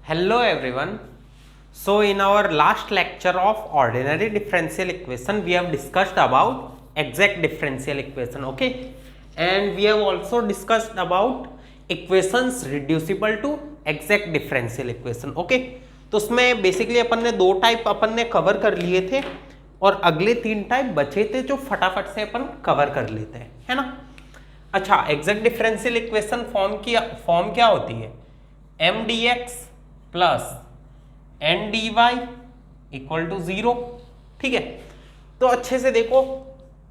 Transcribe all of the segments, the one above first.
Hello everyone. So in our last lecture of ordinary differential equation we have discussed about exact differential equation, okay, and we have also discussed about equations reducible to exact differential equation, okay. तो उसमें basically अपन ने दो type अपन ने cover कर लिए थे और अगले तीन टाइप बचे थे जो फटाफट से अपन कवर कर लेते हैं, है ना। अच्छा, एग्जैक्ट डिफरेंशियल इक्वेशन फॉर्म क्या होती है? M D X plus N D Y equal to 0, ठीक है। तो अच्छे से देखो,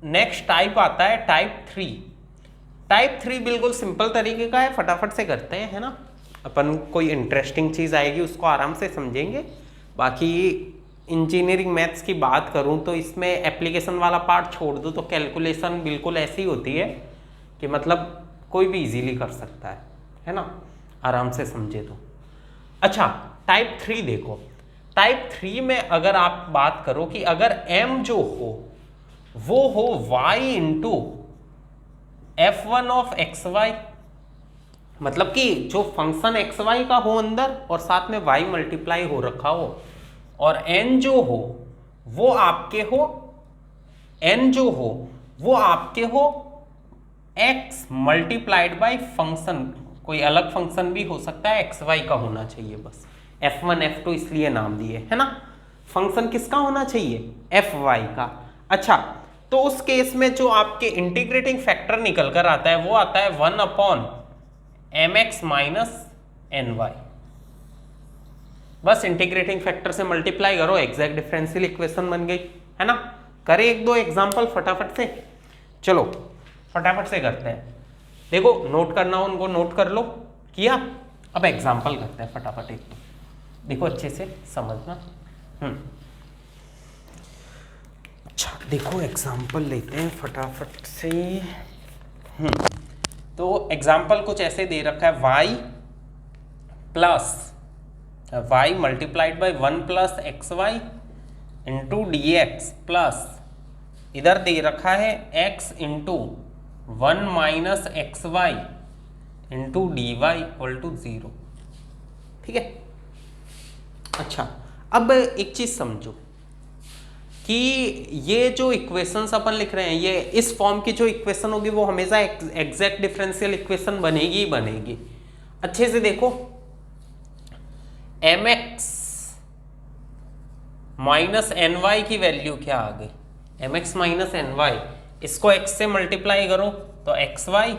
नेक्स्ट टाइप आता है टाइप 3। टाइप 3 बिल्कुल सिंपल तरीके का है, फटाफट से करते हैं, है ना। अपन कोई इंटरेस्टिंग चीज़ आएगी उसको आराम से समझेंगे। बाकी इंजीनियरिंग मैथ्स की बात करूं तो इसमें एप्लीकेशन वाला पार्ट छोड़ दो तो कैलकुलेशन बिल्कुल ऐसी होती है कि मतलब कोई भी इजीली कर सकता है ना, आराम से समझे तो। अच्छा, टाइप 3 देखो। टाइप 3 में अगर आप बात करो कि अगर m जो हो वो हो y into f1 of xy, मतलब कि जो फंक्शन xy का हो अंदर और साथ में y मल्टीप्लाई हो रखा हो, और n जो हो वो आपके हो x मल्टीप्लाइड बाई फंक्शन, कोई अलग फंक्शन भी हो सकता है, xy का होना चाहिए बस। f1 f2 इसलिए नाम दिए, है ना। फंक्शन किसका होना चाहिए? fy का। अच्छा, तो उस केस में जो आपके इंटीग्रेटिंग फैक्टर निकल कर आता है वो आता है 1 अपॉन mx माइनस ny। बस इंटीग्रेटिंग फैक्टर से मल्टीप्लाई करो, एग्जैक्ट डिफरेंशियल इक्वेशन बन गई, है ना। करें एक दो एग्जांपल फटाफट से, चलो फटाफट से करते हैं। देखो, नोट करना हो उनको नोट कर लो, किया। अब एग्जांपल करते हैं फटाफट एक तो, देखो अच्छे से समझना। अच्छा, देखो एग्जांपल लेते हैं फटाफट से। तो एग्जांपल कुछ ऐसे दे रखा है, y plus y multiplied by 1 plus X Y into D X plus इधर दे रखा है x into 1 minus X Y into D Y equal to 0, ठीक है। अच्छा, अब एक चीज समझो कि ये जो इक्वेशंस अपन लिख रहे हैं, ये इस फॉर्म की जो इक्वेशन होगी वो हमेशा एग्जैक्ट डिफरेंशियल इक्वेशन बनेगी ही बनेगी। अच्छे से देखो, mx माइनस एन वाई की वैल्यू क्या आ गई? mx माइनस एन वाई, इसको x से मल्टीप्लाई करो तो X Y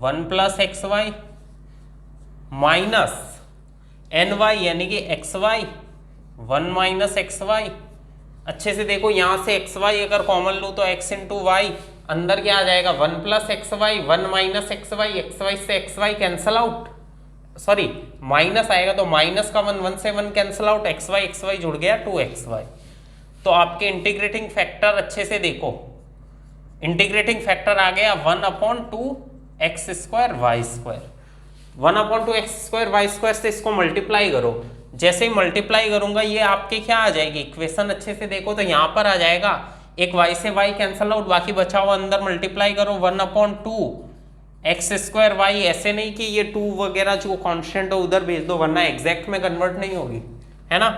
1 plus X Y minus N Y यानी कि X Y 1 minus X Y. अच्छे से देखो, यहां से एक्स वाई अगर कॉमन लो तो x इंटू वाई, अंदर क्या आ जाएगा 1 plus X Y 1 minus X Y से X Y cancel out, sorry minus आएगा तो माइनस का 1 से 1 कैंसल आउट, एक्स वाई जुड़ गया 2xy। तो आपके इंटीग्रेटिंग फैक्टर अच्छे से देखो, इंटीग्रेटिंग फैक्टर आ गया 1 upon 2 X square Y square. 1 upon 2 X square Y square से इसको मल्टीप्लाई करो, जैसे ही मल्टीप्लाई करूंगा ये आपके क्या आ जाएगी इक्वेशन? अच्छे से देखो तो यहाँ पर आ जाएगा एक y से y कैंसल आउट, बाकी बचा हुआ अंदर मल्टीप्लाई करो 1 अपॉन 2 एक्स स्क्वायर वाई। ऐसे नहीं कि ये 2 वगैरह जो कांस्टेंट हो उधर भेज दो वरना एग्जैक्ट में कन्वर्ट नहीं होगी, है ना।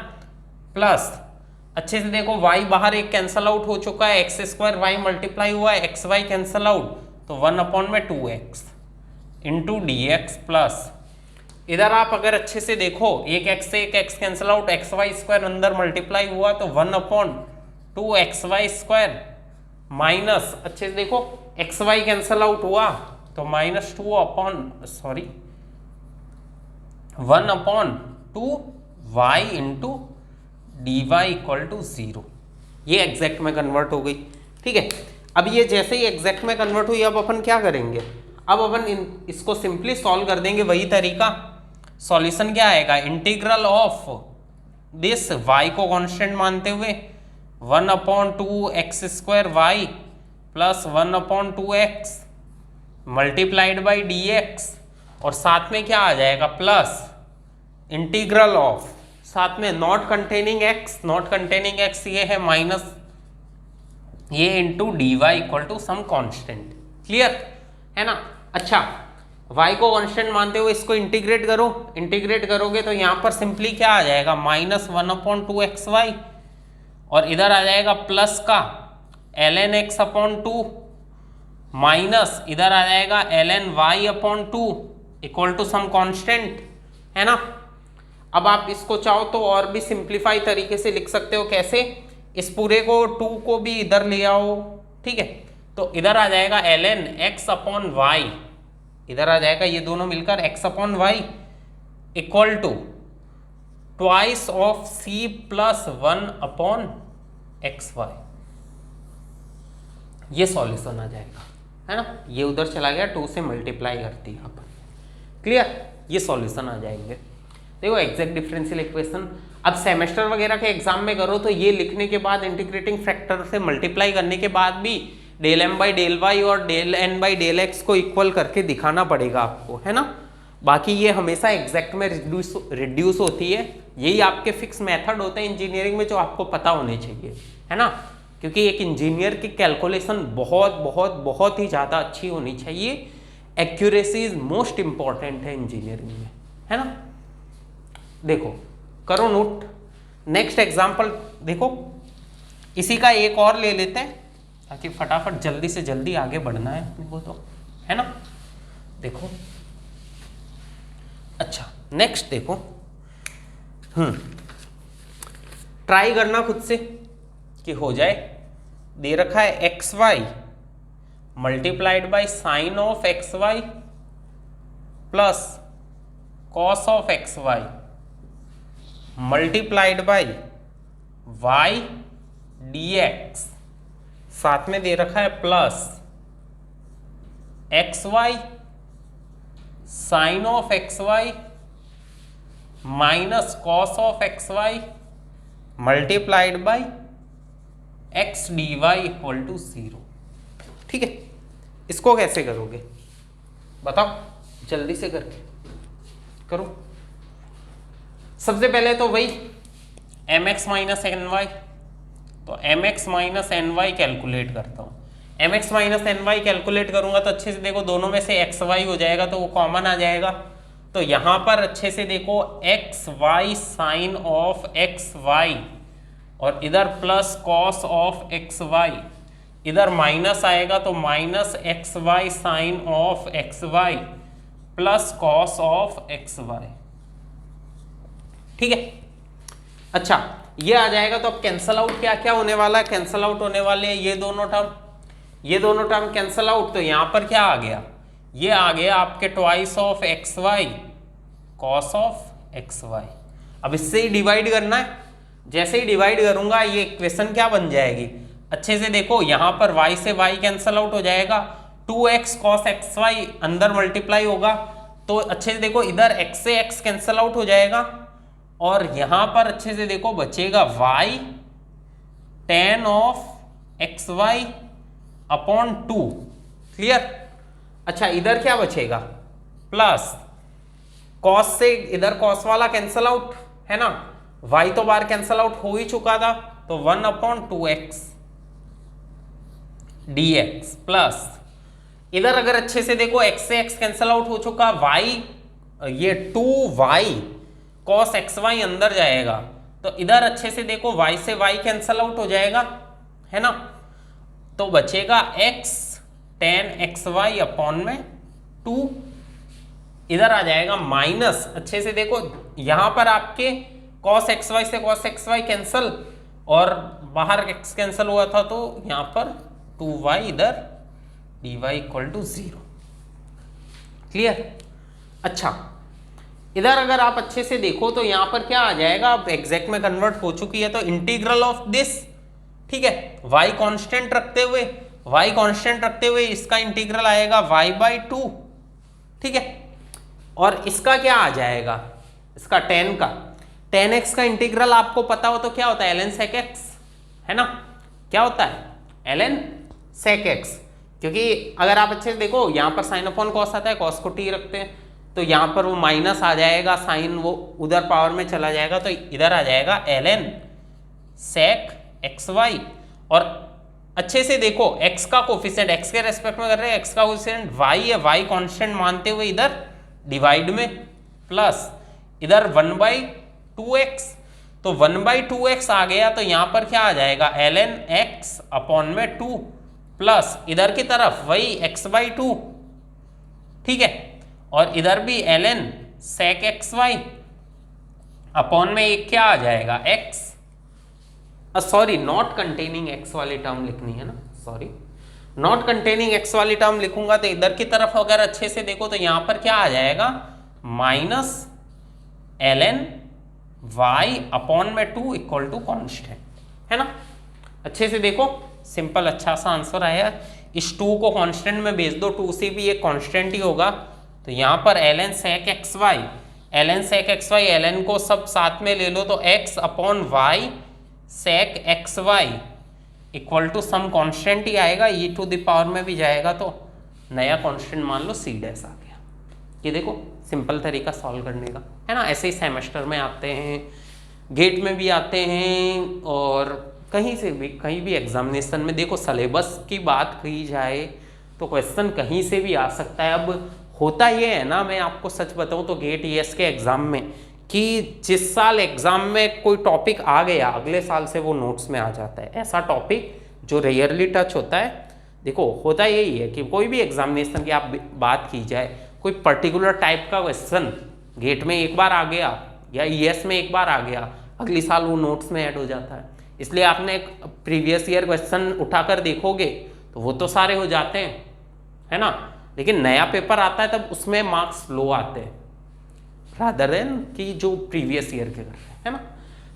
प्लस अच्छे से देखो, y बाहर एक कैंसल आउट हो चुका है, एक्स स्क्वायर वाई मल्टीप्लाई हुआ है, एक्स वाई कैंसल आउट, तो 1 अपॉन में 2x into D X plus इधर आप अगर अच्छे से देखो एक x से एक x cancel out, X Y square अंदर मल्टीप्लाई हुआ तो 1 upon 2 X Y square minus, अच्छे से देखो एक्स वाई कैंसल आउट हुआ तो minus 2 upon 1 upon 2 Y into D Y equal to 0। ये एग्जैक्ट में कन्वर्ट हो गई, ठीक है। अब ये जैसे ही एग्जैक्ट में कन्वर्ट हुई, अब अपन क्या करेंगे? अब अपन इसको सिंपली सॉल्व कर देंगे, वही तरीका। सॉल्यूशन क्या आएगा? इंटीग्रल ऑफ दिस y को कांस्टेंट मानते हुए 1 upon 2 X square Y plus 1 upon 2 X multiplied by D X, और साथ में क्या आ जाएगा? प्लस इंटीग्रल ऑफ, साथ में नॉट कंटेनिंग एक्स ये है माइनस ये into D Y equal to some constant. Clear है ना। अच्छा, y को कांस्टेंट मानते हुए इसको इंटीग्रेट करो, इंटीग्रेट करोगे तो यहाँ पर सिंपली क्या आ जाएगा -1/2xy, और इधर आ जाएगा प्लस का ln x/2 माइनस इधर आ जाएगा ln y/2 equal to some constant, है ना। अब आप इसको चाहो तो और भी सिंप्लीफाई तरीके से लिख सकते हो। कैसे? इस पूरे को 2 को भी इधर ले आओ, ठीक है। तो इधर आ जाएगा ln x/y, इधर आ जाएगा ये दोनों मिलकर x/y equal to twice of c plus 1/xy। ये सॉल्यूशन आ जाएगा, है ना। ये उधर चला गया, 2 से मल्टीप्लाई करती है आप, क्लियर। ये सॉल्यूशन आ जाएंगे। देखो एग्जैक्ट डिफरेंशियल इक्वेशन अब सेमेस्टर वगैरह के एग्जाम में करो तो ये लिखने के बाद इंटीग्रेटिंग फैक्टर से मल्टीप्लाई करने के बाद भी del m by del y और del n by del x को इक्वल करके दिखाना पड़ेगा आपको, है ना। बाकी ये हमेशा एग्जैक्ट में रिड्यूस होती है। यही आपके फिक्स मेथड होते हैं इंजीनियरिंग में जो आपको पता होने चाहिए, है ना। क्योंकि एक इंजीनियर की कैलकुलेशन बहुत बहुत बहुत ही ज़्यादा अच्छी होनी चाहिए। एक्यूरेसी इज मोस्ट इंपॉर्टेंट है इंजीनियरिंग में, है ना। देखो करो नोट। नेक्स्ट एग्जाम्पल देखो, इसी का एक और ले लेते हैं ताकि फटाफट जल्दी से जल्दी आगे बढ़ना है अपने को, तो है ना। देखो अच्छा नेक्स्ट देखो, ट्राई करना खुद से कि हो जाए। दे रखा है xy multiplied by sine of xy plus cos of xy multiplied by y dx, साथ में दे रखा है plus xy sine of xy minus cos of xy multiplied by x dy equal to 0। ठीक है, इसको कैसे करोगे बताओ, जल्दी से करके करो। सबसे पहले तो वही mx माइनस एन वाई, तो mx minus N Y calculate करता हूँ। mx minus N Y calculate करूंगा तो अच्छे से देखो दोनों में से xy हो जाएगा तो वो कॉमन आ जाएगा। तो यहाँ पर अच्छे से देखो xy साइन ऑफ xy और इधर प्लस कॉस ऑफ xy, इधर माइनस आएगा तो minus xy sine of xy plus cos of xy। ठीक है, अच्छा ये आ जाएगा तो अब कैंसल आउट क्या क्या होने वाला है, कैंसल आउट होने वाले हैं ये दोनों टर्म, ये दोनों टर्म कैंसल आउट। तो यहां पर क्या आ गया, ये आ गया आपके twice of X Y cos of X Y. अब इससे ही डिवाइड करना है, जैसे ही डिवाइड करूंगा ये इक्वेशन क्या बन जाएगी, अच्छे से देखो यहां पर y से y कैंसल आउट हो जाएगा, 2x cos xy अंदर मल्टीप्लाई होगा तो अच्छे से देखो इधर x से x कैंसल आउट हो जाएगा और यहां पर अच्छे से देखो बचेगा y tan of xy upon 2। Clear. अच्छा इधर क्या बचेगा, प्लस cos से इधर cos वाला कैंसल आउट है ना, y तो बार कैंसल आउट हो ही चुका था तो 1/2x dx प्लस इधर अगर अच्छे से देखो x से x कैंसल आउट हो चुका, y ये 2y cos xy अंदर जाएगा तो इधर अच्छे से देखो y से y कैंसल आउट हो जाएगा, है ना। तो बचेगा x tan xy अपॉन में 2, इधर आ जाएगा माइनस, अच्छे से देखो यहां पर आपके cos xy से cos xy कैंसल और बाहर x कैंसल हुआ था तो यहां पर 2y इधर dy इक्वल टू 0। क्लियर। अच्छा इधर अगर आप अच्छे से देखो तो यहां पर क्या आ जाएगा, अब एग्जैक्ट में कन्वर्ट हो चुकी है तो इंटीग्रल ऑफ दिस, ठीक है, y कांस्टेंट रखते हुए, y कांस्टेंट रखते हुए इसका इंटीग्रल आएगा y/2। ठीक है, और इसका क्या आ जाएगा, इसका tan x का इंटीग्रल आपको पता हो तो क्या होता है ln sec x, है ना। क्या होता है ln sec x, क्योंकि अगर आप अच्छे से देखो यहाँ पर साइन अपॉन कॉस आता है, कॉस को t रखते हैं तो यहाँ पर वो माइनस आ जाएगा, साइन वो उधर पावर में चला जाएगा तो इधर आ जाएगा ln sec xy और अच्छे से देखो, x का कोफिशिएंट x के रेस्पेक्ट में कर रहे हैं, x का कोफिशिएंट y है, y कांस्टेंट मानते हुए इधर डिवाइड में प्लस इधर 1/2x, तो 1/2x आ गया तो यहां पर क्या आ जाएगा ln x अपॉन में 2 प्लस इधर की तरफ वही x/2, ठीक है, और इधर भी ln sec xy अपॉन में एक क्या आ जाएगा x, sorry not containing x वाली टर्म लिखनी है ना, सॉरी नॉट कंटेनिंग x वाली टर्म लिखूंगा तो इधर की तरफ अगर अच्छे से देखो तो यहां पर क्या आ जाएगा माइनस ln y अपॉन में 2 इक्वल टू कॉन्स्टेंट, है ना। अच्छे से देखो, सिंपल अच्छा सा आंसर आया। इस 2 को कांस्टेंट में भेज दो, 2 से भी एक कांस्टेंट ही होगा, तो यहाँ पर ln sec xy, ln sec xy, ln को सब साथ में ले लो तो x upon y sec xy equal to some constant ही आएगा, e टू द पावर में भी जाएगा तो नया कांस्टेंट मान लो c डैश आ गया। ये देखो सिंपल तरीका सॉल्व करने का, है ना। ऐसे ही सेमेस्टर में आते हैं, गेट में भी आते हैं, और कहीं से भी कहीं भी एग्जामिनेशन में देखो सिलेबस की बात की जाए तो क्वेश्चन कहीं से भी आ सकता है। अब होता ये है ना, मैं आपको सच बताऊं तो गेट ईएस के एग्जाम में कि जिस साल एग्जाम में कोई टॉपिक आ गया अगले साल से वो नोट्स में आ जाता है, ऐसा टॉपिक जो रेयरली टच होता है। देखो होता यही है कि कोई भी एग्जामिनेशन की आप बात की जाए, कोई पर्टिकुलर टाइप का क्वेश्चन गेट में एक बार आ गया या ईएस में एक बार आ गया, अगली साल वो नोट्स में ऐड हो जाता है। इसलिए आपने एक प्रीवियस ईयर क्वेश्चन उठाकर देखोगे तो वो तो सारे हो जाते हैं, है ना, लेकिन नया पेपर आता है तब उसमें मार्क्स लो आते हैं रादर देन कि जो प्रीवियस ईयर के कर रहे हैं, है ना।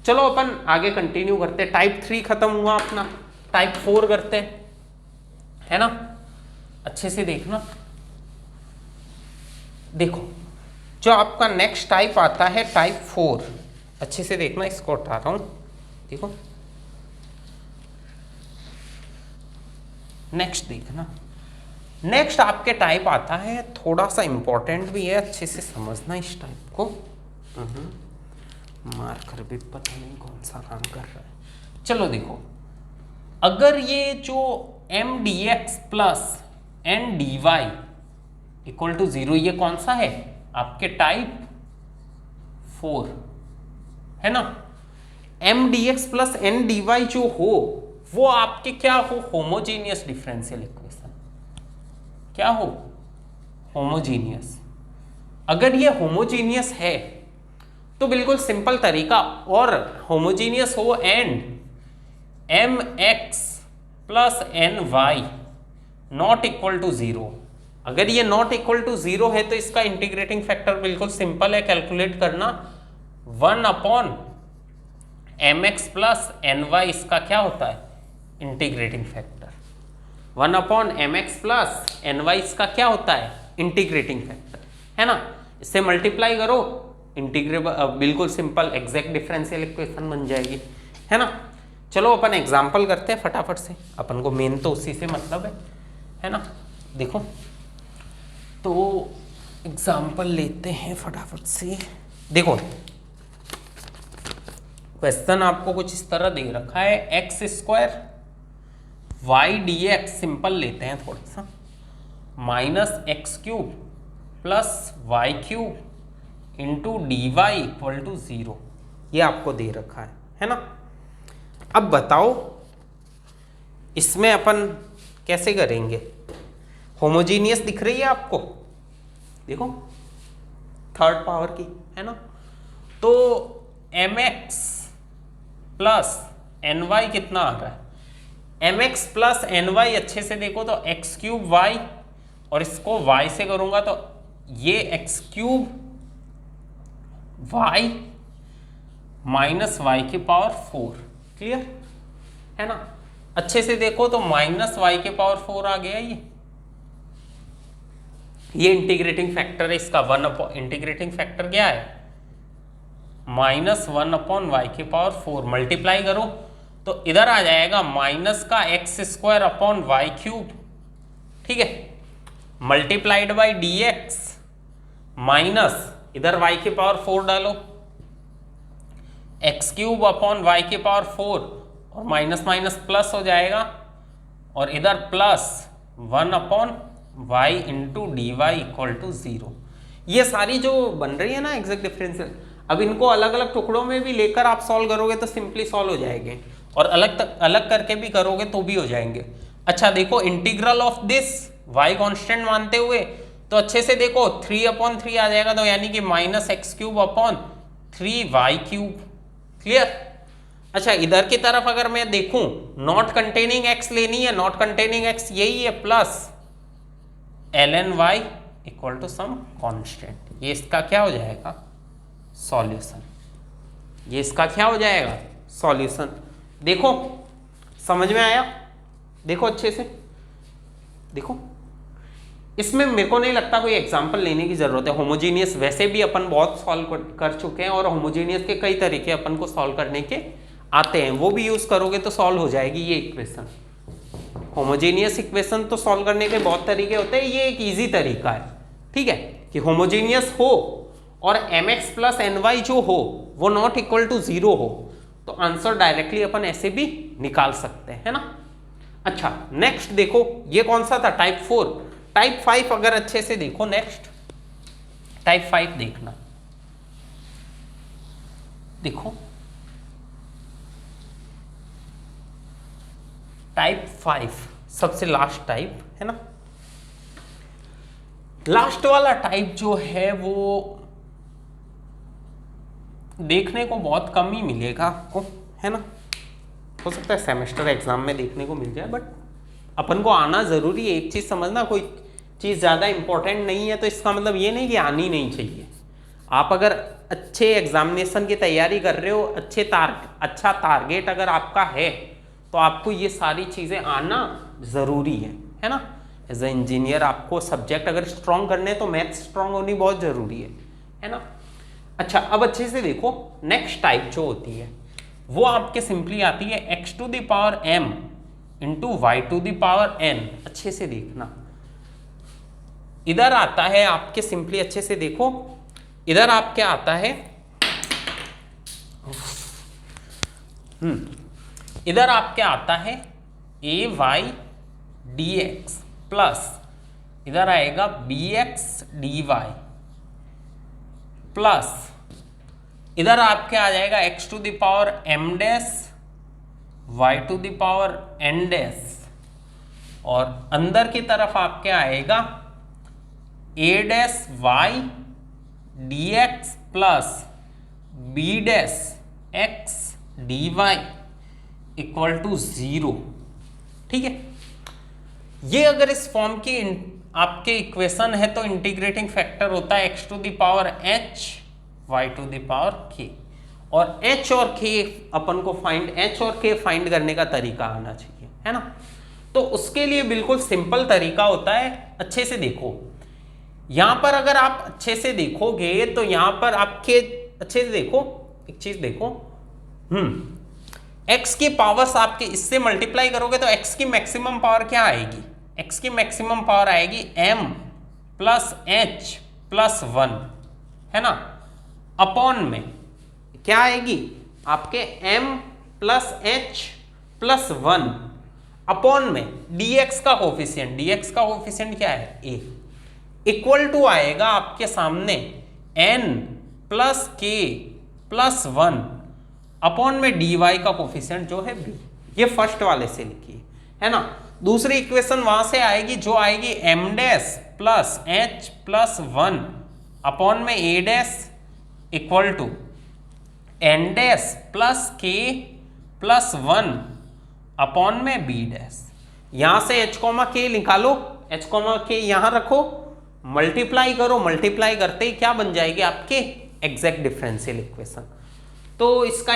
चलो अपन आगे कंटिन्यू करते हैं। टाइप 3 खत्म हुआ अपना, टाइप 4 करते हैं, है ना। अच्छे से देखना, देखो जो आपका नेक्स्ट टाइप आता है टाइप 4, अच्छे से देखना, इसको उठा रहा हूं, देखो नेक्स्ट देखना। नेक्स्ट आपके टाइप आता है, थोड़ा सा इंपॉर्टेंट भी है, अच्छे से समझना इस टाइप को। मार्कर भी पता नहीं कौन सा काम कर रहा है। चलो देखो, अगर ये जो M D X plus N D Y equal to 0, ये कौन सा है आपके टाइप 4, है ना। M D X plus N D Y जो हो वो आपके क्या हो, होमोजीनियस डिफरेंशियल इक्वेशन, क्या हो, होमोजीनियस। अगर ये होमोजीनियस है तो बिल्कुल सिंपल तरीका, और होमोजीनियस हो and M X plus N Y not equal to 0, अगर ये नॉट इक्वल टू 0 है तो इसका इंटीग्रेटिंग फैक्टर बिल्कुल सिंपल है कैलकुलेट करना, 1 upon M X plus N Y, इसका क्या होता है integrating factor, 1 upon M X plus N Y, इसका क्या होता है इंटीग्रेटिंग फैक्टर, है ना। इससे मल्टीप्लाई करो, इंटीग्रेबल बिल्कुल सिंपल एग्जैक्ट डिफरेंशियल इक्वेशन बन जाएगी, है ना। चलो अपन एग्जांपल करते हैं फटाफट से, अपन को मेन तो उसी से मतलब है ना। देखो तो एग्जांपल लेते हैं फटाफट से। देखो क्वेश्चन आपको कुछ इस तरह दे रखा है, X square Y D X, simple लेते हैं थोड़ा सा, minus X cube plus Y cube into D Y equal to 0, ये आपको दे रखा है ना। अब बताओ इसमें अपन कैसे करेंगे, होमोजीनियस दिख रही है आपको, देखो थर्ड पावर की, है ना। तो M X plus N Y कितना आ रहा है, M X plus N Y, अच्छे से देखो तो एक्स क्यूब वाई, और इसको वाई से करूंगा तो ये X cube Y minus Y की पावर 4, क्लियर है ना। अच्छे से देखो तो माइनस वाई के पावर 4 आ गया, ये इंटीग्रेटिंग फैक्टर है इसका, इंटीग्रेटिंग फैक्टर क्या है -1 अपॉन वाई के पावर 4, मल्टीप्लाई करो तो इधर आ जाएगा माइनस का X square upon Y cube, ठीक है, multiplied by D X minus इधर वाई के पावर 4 डालो, एक्स क्यूब अपॉन वाई के पावर 4 और माइनस माइनस प्लस हो जाएगा, और इधर plus 1/y into D Y equal to 0। ये सारी जो बन रही है ना एग्जैक्ट डिफरेंशियल, अब इनको अलग अलग टुकड़ों में भी लेकर आप सॉल्व करोगे तो सिंपली सॉल्व हो जाएंगे, और अलग करके भी करोगे तो भी हो जाएंगे। अच्छा देखो, integral of this y constant मानते हुए तो अच्छे से देखो 3/3 आ जाएगा, तो यानी कि -x³ क्लियर। अच्छा इधर की तरफ अगर मैं देखूं, नॉट कंटेनिंग x लेनी है, नॉट कंटेनिंग x यही है, plus ln y equal to some constant. ये इसका क्या हो जाएगा? सॉल्यूशन। ये इसका क्या हो जाएगा? सॉल्यूशन। देखो समझ में आया? देखो अच्छे से देखो, इसमें मेरे को नहीं लगता कोई एग्जांपल लेने की जरूरत है। होमोजीनियस वैसे भी अपन बहुत सॉल्व कर चुके हैं, और होमोजीनियस के कई तरीके अपन को सॉल्व करने के आते हैं, वो भी यूज करोगे तो सॉल्व हो जाएगी ये इक्वेशन। होमोजीनियस इक्वेशन तो सॉल्व करने के बहुत तरीके होते हैं, ये एक इजी तरीका है, ठीक है, कि होमोजीनियस हो और mx प्लस ny जो हो वो नॉट इक्वल टू 0 हो, तो आंसर डायरेक्टली अपन ऐसे भी निकाल सकते हैं, है ना। अच्छा नेक्स्ट देखो, ये कौन सा था? टाइप 4। टाइप 5 अगर अच्छे से देखो, नेक्स्ट टाइप 5 देखना, देखो टाइप 5 सबसे लास्ट टाइप है ना। लास्ट वाला टाइप जो है वो देखने को बहुत कम ही मिलेगा आपको, है ना। हो सकता है सेमेस्टर एग्जाम में देखने को मिल जाए, बट अपन को आना जरूरी है। एक चीज समझना, कोई चीज ज्यादा इंपॉर्टेंट नहीं है तो इसका मतलब ये नहीं कि आनी नहीं चाहिए। आप अगर अच्छे एग्जामिनेशन की तैयारी कर रहे हो, अच्छा टारगेट अगर आपका है, तो आपको ये सारी चीजें आना जरूरी है ना। एज ए इंजीनियर आपको सब्जेक्ट अगर स्ट्रॉन्ग करने हैं तो मैथ स्ट्रॉन्ग होनी बहुत जरूरी है ना। अच्छा अब अच्छे से देखो, नेक्स्ट टाइप जो होती है वो आपके सिंपली आती है x⁴m इंटू y⁴n। अच्छे से देखना, इधर आता है आपके सिंपली, अच्छे से देखो इधर आपके आता है इधर आपके आता है ay dx प्लस इधर आएगा bx dy प्लस इधर आपके आ जाएगा x⁴m डैश y⁴n डैश, और अंदर की तरफ आपके आएगा a dash y dx plus b dash x dy equal to 0। ठीक है, ये अगर इस फॉर्म की आपके इक्वेशन है तो इंटीग्रेटिंग फैक्टर होता है x⁴h y⁴k, और h और k अपन को h और k फाइंड करने का तरीका आना चाहिए, है ना। तो उसके लिए बिल्कुल सिंपल तरीका होता है। अच्छे से देखो, यहां पर अगर आप अच्छे से देखोगे तो यहां पर आपके अच्छे से देखो, एक चीज देखो, x की पावर्स आपके इससे मल्टीप्लाई करोगे तो x की मैक्सिमम पावर क्या आएगी? x की मैक्सिमम पावर आएगी m प्लस h प्लस 1, है ना, अपॉन में क्या आएगी आपके m plus h plus 1 upon में dx का कोफिशिएंट क्या है? a इक्वल टू आएगा आपके सामने n plus k plus 1 upon में dy का कोफिशिएंट जो है b। ये फर्स्ट वाले से लिखिए, है ना। दूसरी इक्वेशन वहां से आएगी जो आएगी m dash plus h plus 1 upon में a dash equal to n dash plus k plus 1 upon में b डैश। यहां से h k निकालो, h k यहां रखो, मल्टीप्लाई करो, मल्टीप्लाई करते ही क्या बन जाएगी आपके एग्जैक्ट डिफरेंशियल इक्वेशन। तो इसका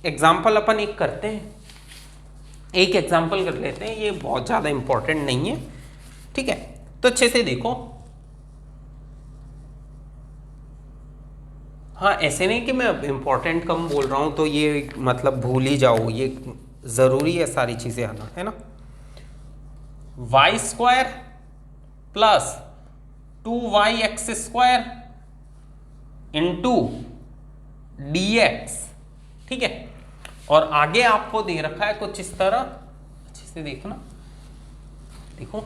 एग्जाम्पल अपन एक करते हैं, एक एग्जाम्पल कर लेते हैं, ये बहुत ज़्यादा इंपॉर्टेंट नहीं है, ठीक है। तो अच्छे से देखो, हाँ ऐसे नहीं कि मैं इंपॉर्टेंट कम बोल रहा हूँ तो ये मतलब भूल ही जाओ, ये ज़रूरी है सारी चीज़ें आना, है ना। y² plus 2yx² into dx, ठीक है। और आगे आपको दे रखा है कुछ इस तरह, अच्छे से देखना, देखो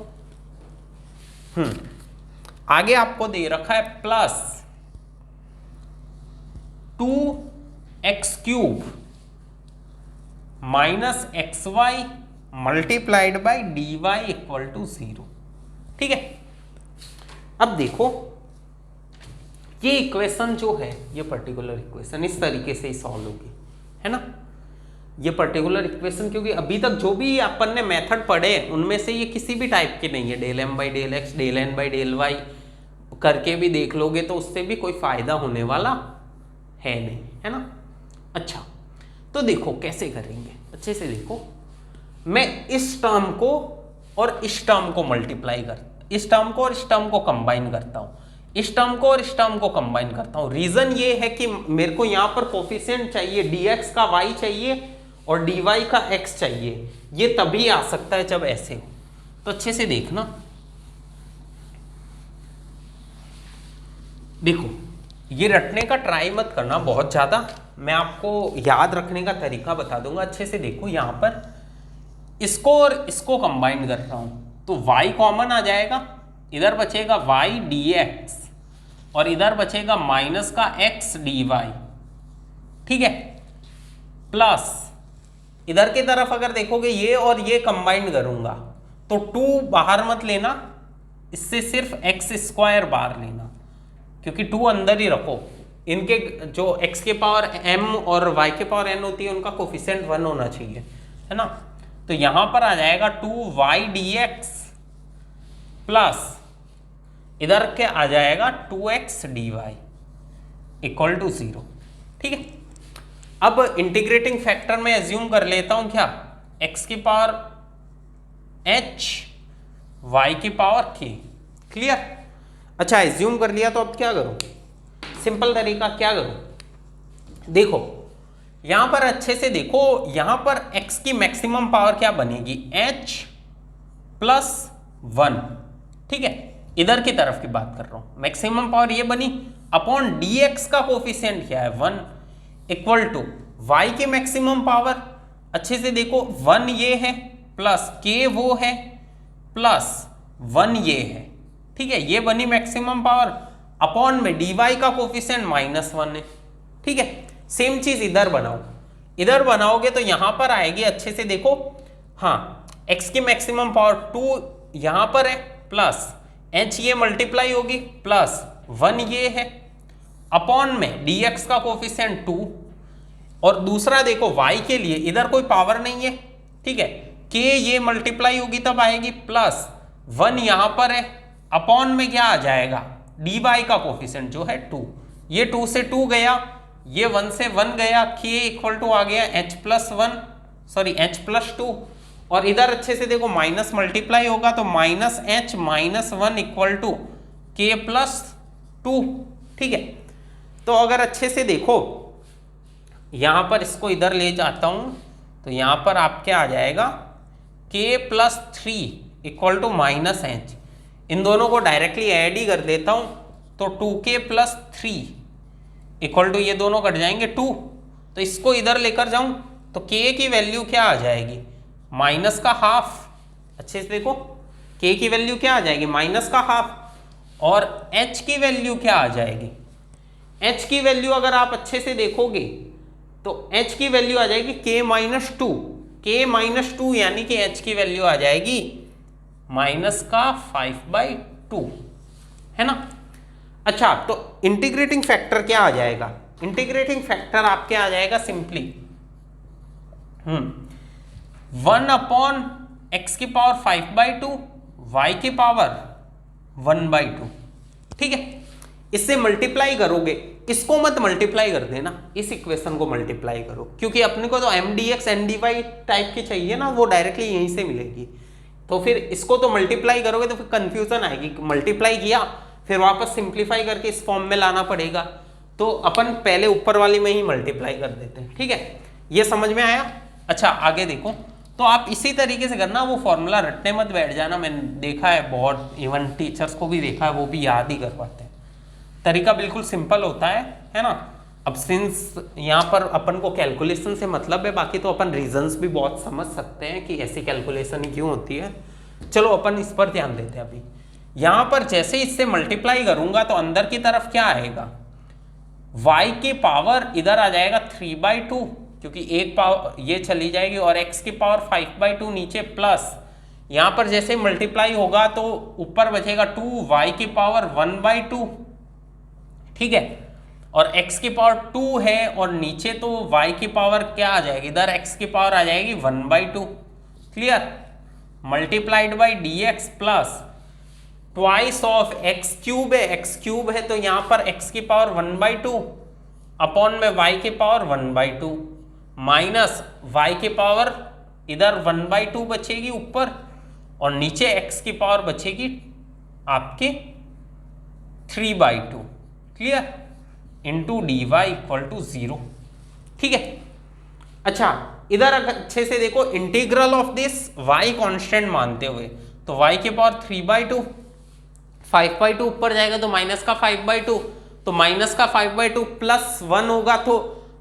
आगे आपको दे रखा है plus 2x³ minus XY multiplied by DY equal to 0। ठीक है, अब देखो ये इक्वेशन जो है, ये पर्टिकुलर इक्वेशन इस तरीके से ही सॉल्व होगी, है ना। ये पर्टिकुलर इक्वेशन, क्योंकि अभी तक जो भी अपन ने मेथड पढ़े उनमें से ये किसी भी टाइप के नहीं है, del m by del X, del n by del Y करके भी देख लोगे तो उससे भी कोई फायदा होने वाला है नहीं, है ना। अच्छा, तो देखो कैसे करेंगे, अच्छे से देखो। मैं इस टर्म को और इस टर्म को मल्टीप्लाई इस टर्म को और इस टर्म को कंबाइन करता हूं, इस टर्म को और इस टर्म को कंबाइन करता हूं। रीजन ये है कि मेरे को यहां पर कोफिशिएंट चाहिए, dx का y चाहिए और dy का x चाहिए। ये तभी आ सकता है जब ऐसे हो। तो अच्छे से देखना, देखो ये रटने का ट्राई मत करना बहुत ज्यादा, मैं आपको याद रखने का तरीका बता दूंगा। अच्छे से देखो, यहां पर इसको और इसको कंबाइन कर रहा हूं तो y कॉमन आ जाएगा, इधर बचेगा y dx और इधर बचेगा माइनस का x dy। ठीक है, प्लस इधर की तरफ अगर देखोगे ये और ये कंबाइन करूंगा तो 2 बाहर मत लेना, इससे सिर्फ x² बाहर लेना, क्योंकि 2 अंदर ही रखो। इनके जो x के पावर m और y के पावर n होती है उनका कोफिशिएंट 1 होना चाहिए, है ना। तो यहां पर आ जाएगा 2y dx प्लस इधर के आ जाएगा 2x dy इक्वल टू 0। ठीक है, अब इंटीग्रेटिंग फैक्टर में एज्यूम कर लेता हूं क्या, x की पावर h y की पावर k। क्लियर? अच्छा, एज्यूम कर लिया तो अब क्या करूं, सिंपल तरीका क्या करूं, देखो यहां पर अच्छे से देखो, यहां पर x की मैक्सिमम पावर क्या बनेगी, h प्लस 1। ठीक है, इधर की तरफ की बात कर रहा हूं, मैक्सिमम पावर ये बनी अपॉन dx का कोफिशिएंट क्या है 1 इक्वल टू y की मैक्सिमम पावर, अच्छे से देखो 1 ये है प्लस k वो है प्लस 1 ये है। ठीक है, ये बनी मैक्सिमम पावर अपॉन में dy का कोफिशिएंट -1 है। ठीक है, सेम चीज इधर बनाओ, इधर बनाओगे तो यहां पर आएगी, अच्छे से देखो, हाँ x की मैक्सिमम पावर 2 यहां पर है प्लस h ये मल्टीप्लाई होगी प्लस 1 ये है अपॉन में dx का कोफिशिएंट 2 और दूसरा देखो y के लिए इधर कोई पावर नहीं है। ठीक है, k ये मल्टीप्लाई होगी तब आएगी प्लस 1 यहां पर है अपॉन में क्या आ जाएगा dy का कोफिशिएंट जो है 2, ये 2 से 2 गया, ये 1 से 1 गया, k इक्वल टू आ गया h plus 1 sorry h plus 2 और इधर अच्छे से देखो माइनस मल्टीप्लाई होगा तो minus h minus 1 equal to k plus 2। ठीक है, तो अगर अच्छे से देखो यहां पर इसको इधर ले जाता हूं तो यहां पर आपके आ जाएगा k plus 3 equal to minus h, इन दोनों को डायरेक्टली ऐड ही कर देता हूं तो 2k प्लस 3 इक्वल टू ये दोनों कट जाएंगे 2, तो इसको इधर लेकर जाऊं तो k की वैल्यू क्या आ जाएगी माइनस का हाफ। अच्छे से देखो k की वैल्यू क्या आ जाएगी माइनस का हाफ और h की वैल्यू क्या आ जाएगी, h की वैल्यू अगर आप अच्छे से देखोगे तो h की वैल्यू आ जाएगी k माइनस 2, k माइनस 2 यानी कि h की वैल्यू आ जाएगी माइनस का 5/2, है ना। अच्छा, तो इंटीग्रेटिंग फैक्टर क्या आ जाएगा, इंटीग्रेटिंग फैक्टर आपके आ जाएगा सिंपली 1 अपॉन x की पावर 5/2 y की पावर 1/2। ठीक है, इससे मल्टीप्लाई करोगे, इसको मत मल्टीप्लाई कर देना, इस इक्वेशन को मल्टीप्लाई करो, क्योंकि अपने को तो mdx ndy टाइप की चाहिए ना, वो डायरेक्टली यहीं से मिलेगी। तो फिर इसको तो मल्टीप्लाई करोगे तो फिर कंफ्यूजन आएगी, मल्टीप्लाई किया फिर वापस सिंप्लीफाई करके इस फॉर्म में लाना पड़ेगा, तो अपन पहले ऊपर वाली में ही मल्टीप्लाई कर देते हैं। ठीक है, ये समझ में आया। अच्छा, आगे देखो, तो आप इसी तरीके से करना, वो फॉर्मूला रटने मत बैठ जाना, मैंने देखा है बहुत, इवन टीचर्स को भी देखा है वो भी याद ही करवाते हैं। तरीका बिल्कुल सिंपल होता है ना। अब सिंस यहाँ पर अपन को कैलकुलेशन से मतलब है, बाकी तो अपन रीजंस भी बहुत समझ सकते हैं कि ऐसी कैलकुलेशन ही क्यों होती है। चलो अपन इस पर ध्यान देते हैं। अभी यहां पर जैसे इससे मल्टीप्लाई करूंगा तो अंदर की तरफ क्या आएगा, y की पावर इधर आ जाएगा 3/2, क्योंकि एक पावर ये चली जाएगी, और x की पावर 5/2 नीचे, प्लस यहां पर जैसे मल्टीप्लाई होगा तो ऊपर बचेगा 2, y की पावर 1/2, ठीक है, और x की पावर 2 है, और नीचे तो y की पावर क्या आ जाएगी, इधर x की पावर आ जाएगी 1/2, clear, multiplied by dx plus twice of x cube है, एक्स क्यूब है तो यहां पर x की पावर 1/2 अपॉन में y की पावर 1/2 माइनस y की पावर इधर 1/2 बचेगी ऊपर, और नीचे x की पावर बचेगी आपके 3/2, clear, into D Y equal to 0, ठीक है। अच्छा इधर अगर अच्छे से देखो, integral of this y constant मानते हुए, तो y की पावर 3/2, 5/2 ऊपर जाएगा तो माइनस का 5/2, तो माइनस का 5/2 प्लस 1 होगा तो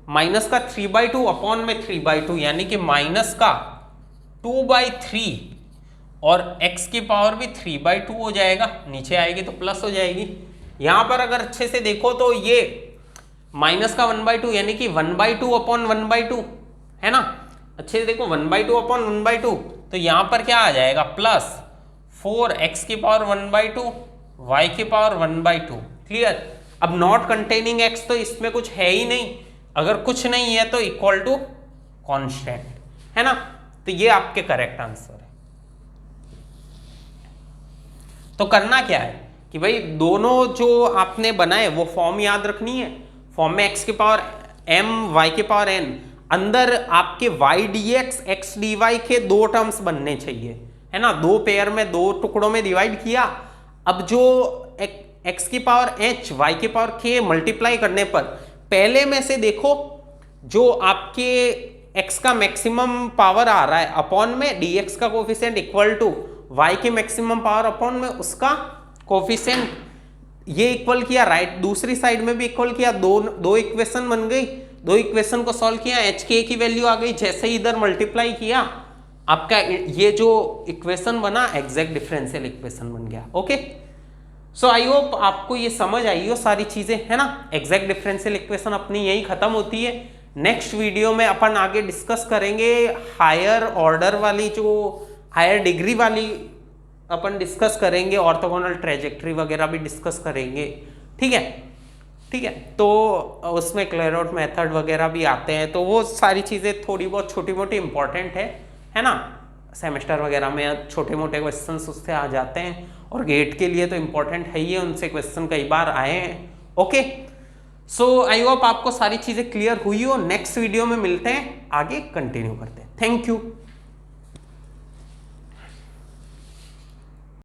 माइनस का 3/2 अपॉन में 3/2, यानी कि माइनस का 2/3, और x की पावर भी 3/2 हो जाएगा, नीचे आएगी तो प्लस हो जाएगी। यहां पर अगर अच्छे से देखो तो ये माइनस का 1/2 यानी कि 1/2 अपॉन 1/2 है ना, अच्छे से देखो 1/2 अपॉन 1/2, तो यहां पर क्या आ जाएगा प्लस 4x की पावर 1/2, y की पावर 1/2, क्लियर। अब नॉट कंटेनिंग x तो इसमें कुछ है ही नहीं, अगर कुछ नहीं है तो इक्वल टू कांस्टेंट है ना, तो ये आपके करेक्ट आंसर है। तो करना क्या है कि भाई दोनों जो आपने बनाए वो फॉर्म याद रखनी है, फॉर्म में x की पावर m y की पावर n, अंदर आपके y dx x dy के दो टर्म्स बनने चाहिए, है ना, दो पेयर में दो टुकड़ों में डिवाइड किया। अब जो x की पावर h y की पावर k मल्टीप्लाई करने पर पहले में से देखो जो आपके x का मैक्सिमम पावर आ रहा है अपॉन में dx का कोफिशिएंट इक्वल टू y की मैक्सिमम पावर अपॉन में उसका कोफिशिएंट, ये इक्वल किया, राइट दूसरी साइड में भी इक्वल किया, दो इक्वेशन बन गई, दो इक्वेशन को सॉल्व किया, एच के की वैल्यू आ गई, जैसे ही इधर मल्टीप्लाई किया आपका ये जो इक्वेशन बना एग्जैक्ट डिफरेंशियल इक्वेशन बन गया। ओके, सो आई होप आपको ये समझ आई हो सारी चीजें, है ना। एग्जैक्ट डिफरेंशियल इक्वेशन अपनी यही खत्म होती है। नेक्स्ट वीडियो में अपन आगे डिस्कस करेंगे हायर ऑर्डर वाली, जो हायर डिग्री वाली अपन डिस्कस करेंगे, ऑर्थोगोनल ट्रेजेक्टरी वगैरह भी डिस्कस करेंगे, ठीक है, ठीक है। तो उसमें क्लेरोट मेथड वगैरह भी आते हैं, तो वो सारी चीज़ें थोड़ी बहुत छोटी मोटी इंपॉर्टेंट है ना, सेमेस्टर वगैरह में छोटे मोटे क्वेश्चन उससे आ जाते हैं, और गेट के लिए तो इम्पोर्टेंट है ही है, उनसे क्वेश्चन कई बार आए हैं। ओके, सो आई होप आपको सारी चीज़ें क्लियर हुई हो। नेक्स्ट वीडियो में मिलते हैं, आगे कंटिन्यू करते हैं। Thank you.